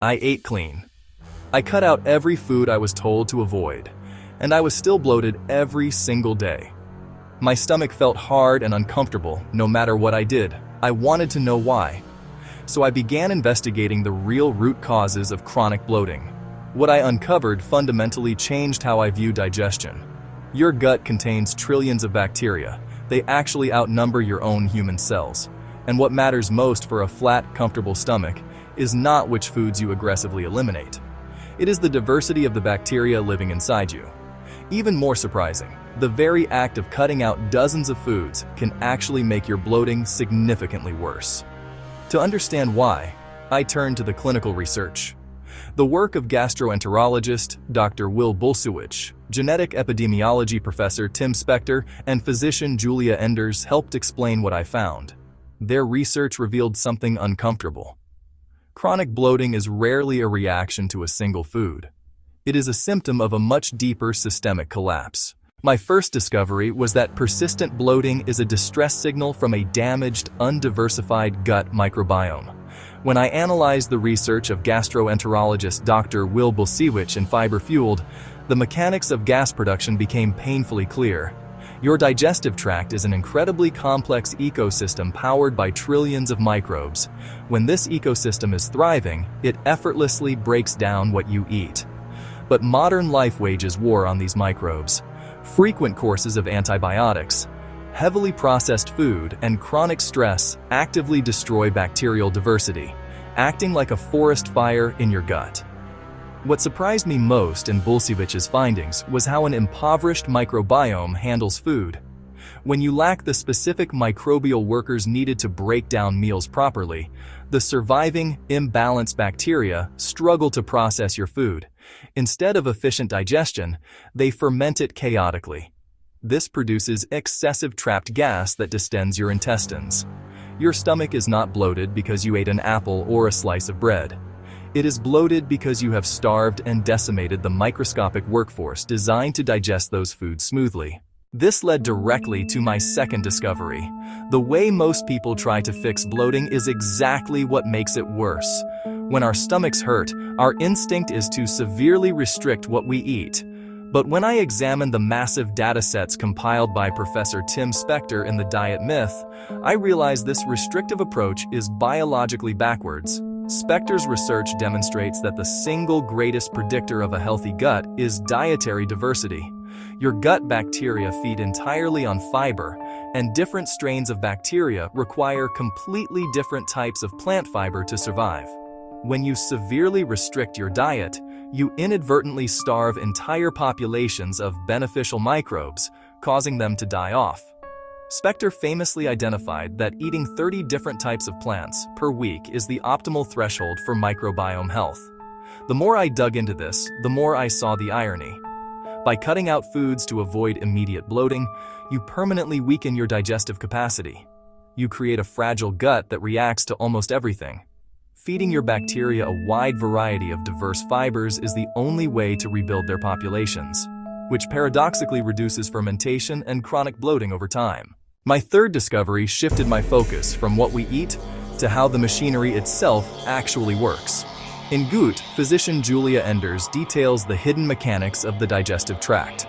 I ate clean. I cut out every food I was told to avoid, and I was still bloated every single day. My stomach felt hard and uncomfortable no matter what I did. I wanted to know why. So I began investigating the real root causes of chronic bloating. What I uncovered fundamentally changed how I view digestion. Your gut contains trillions of bacteria. They actually outnumber your own human cells. And what matters most for a flat, comfortable stomach is not which foods you aggressively eliminate. It is the diversity of the bacteria living inside you. Even more surprising, the very act of cutting out dozens of foods can actually make your bloating significantly worse. To understand why, I turned to the clinical research. The work of gastroenterologist Dr. Will Bulsiewicz, genetic epidemiology professor Tim Spector, and physician Julia Enders helped explain what I found. Their research revealed something uncomfortable. Chronic bloating is rarely a reaction to a single food. It is a symptom of a much deeper systemic collapse. My first discovery was that persistent bloating is a distress signal from a damaged, undiversified gut microbiome. When I analyzed the research of gastroenterologist Dr. Will Bulsiewicz in Fiber Fueled, the mechanics of gas production became painfully clear. Your digestive tract is an incredibly complex ecosystem powered by trillions of microbes. When this ecosystem is thriving, it effortlessly breaks down what you eat. But modern life wages war on these microbes. Frequent courses of antibiotics, heavily processed food, and chronic stress actively destroy bacterial diversity, acting like a forest fire in your gut. What surprised me most in Bulsiewicz's findings was how an impoverished microbiome handles food. When you lack the specific microbial workers needed to break down meals properly, the surviving, imbalanced bacteria struggle to process your food. Instead of efficient digestion, they ferment it chaotically. This produces excessive trapped gas that distends your intestines. Your stomach is not bloated because you ate an apple or a slice of bread. It is bloated because you have starved and decimated the microscopic workforce designed to digest those foods smoothly. This led directly to my second discovery. The way most people try to fix bloating is exactly what makes it worse. When our stomachs hurt, our instinct is to severely restrict what we eat. But when I examined the massive datasets compiled by Professor Tim Spector in The Diet Myth, I realized this restrictive approach is biologically backwards. Spector's research demonstrates that the single greatest predictor of a healthy gut is dietary diversity. Your gut bacteria feed entirely on fiber, and different strains of bacteria require completely different types of plant fiber to survive. When you severely restrict your diet, you inadvertently starve entire populations of beneficial microbes, causing them to die off. Spector famously identified that eating 30 different types of plants per week is the optimal threshold for microbiome health. The more I dug into this, the more I saw the irony. By cutting out foods to avoid immediate bloating, you permanently weaken your digestive capacity. You create a fragile gut that reacts to almost everything. Feeding your bacteria a wide variety of diverse fibers is the only way to rebuild their populations, which paradoxically reduces fermentation and chronic bloating over time. My third discovery shifted my focus from what we eat to how the machinery itself actually works. In Gut, physician Julia Enders details the hidden mechanics of the digestive tract.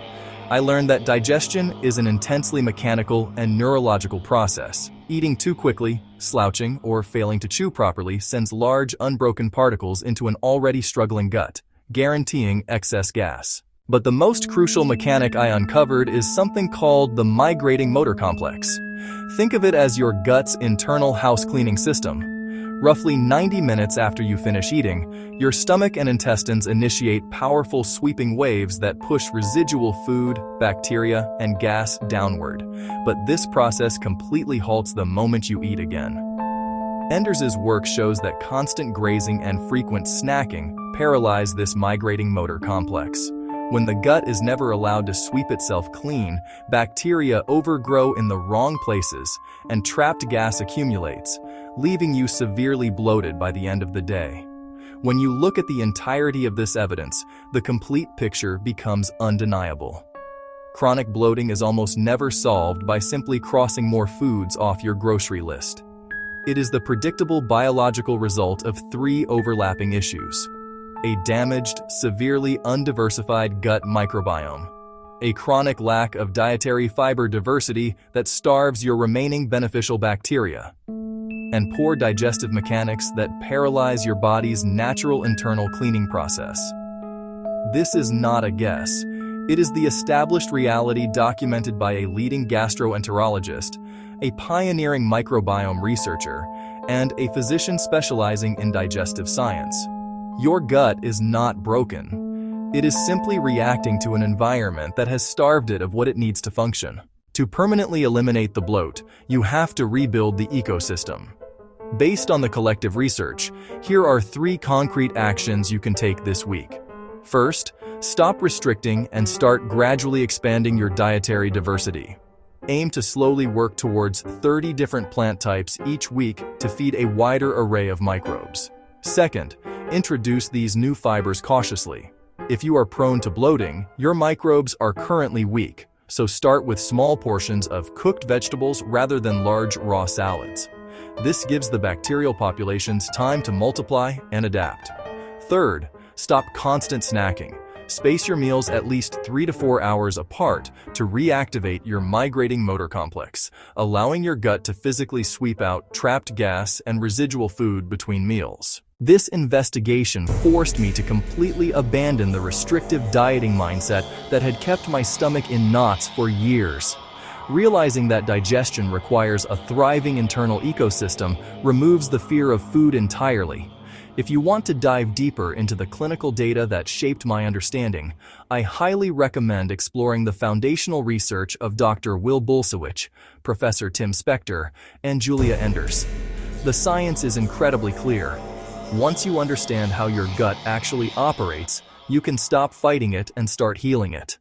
I learned that digestion is an intensely mechanical and neurological process. Eating too quickly, slouching, or failing to chew properly sends large, unbroken particles into an already struggling gut, guaranteeing excess gas. But the most crucial mechanic I uncovered is something called the migrating motor complex. Think of it as your gut's internal house cleaning system. Roughly 90 minutes after you finish eating, your stomach and intestines initiate powerful sweeping waves that push residual food, bacteria, and gas downward. But this process completely halts the moment you eat again. Enders' work shows that constant grazing and frequent snacking paralyze this migrating motor complex. When the gut is never allowed to sweep itself clean, bacteria overgrow in the wrong places and trapped gas accumulates, leaving you severely bloated by the end of the day. When you look at the entirety of this evidence, the complete picture becomes undeniable. Chronic bloating is almost never solved by simply crossing more foods off your grocery list. It is the predictable biological result of three overlapping issues: a damaged, severely undiversified gut microbiome, a chronic lack of dietary fiber diversity that starves your remaining beneficial bacteria, and poor digestive mechanics that paralyze your body's natural internal cleaning process. This is not a guess. It is the established reality documented by a leading gastroenterologist, a pioneering microbiome researcher, and a physician specializing in digestive science. Your gut is not broken. It is simply reacting to an environment that has starved it of what it needs to function. To permanently eliminate the bloat, you have to rebuild the ecosystem. Based on the collective research, here are 3 concrete actions you can take this week. First, stop restricting and start gradually expanding your dietary diversity. Aim to slowly work towards 30 different plant types each week to feed a wider array of microbes. Second, introduce these new fibers cautiously. If you are prone to bloating, your microbes are currently weak, so start with small portions of cooked vegetables rather than large raw salads. This gives the bacterial populations time to multiply and adapt. Third, stop constant snacking. Space your meals at least 3 to 4 hours apart to reactivate your migrating motor complex, allowing your gut to physically sweep out trapped gas and residual food between meals. This investigation forced me to completely abandon the restrictive dieting mindset that had kept my stomach in knots for years. Realizing that digestion requires a thriving internal ecosystem removes the fear of food entirely. If you want to dive deeper into the clinical data that shaped my understanding, I highly recommend exploring the foundational research of Dr. Will Bulsiewicz, Professor Tim Spector, and Julia Enders. The science is incredibly clear. Once you understand how your gut actually operates, you can stop fighting it and start healing it.